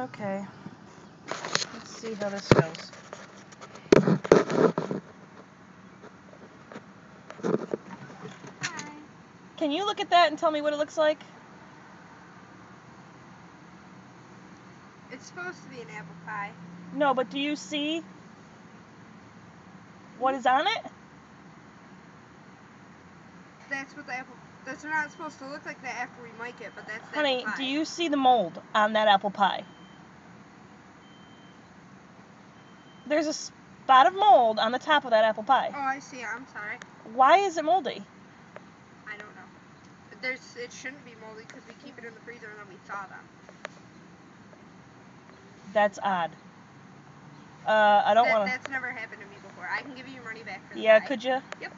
Okay. Let's see how this goes. Hi. Can you look at that and tell me what it looks like? It's supposed to be an apple pie. No, but do you see what is on it? That's what the apple... That's not supposed to look like that after we make it, but that's the Honey, apple pie. do you see the mold on that apple pie? There's a spot of mold on the top of that apple pie. Oh, I see. I'm sorry. Why is it moldy? I don't know. It shouldn't be moldy because we keep it in the freezer and then we thaw them. That's odd. I don't want to... That's never happened to me before. I can give you your money back for the Yeah, pie. could you? Yep.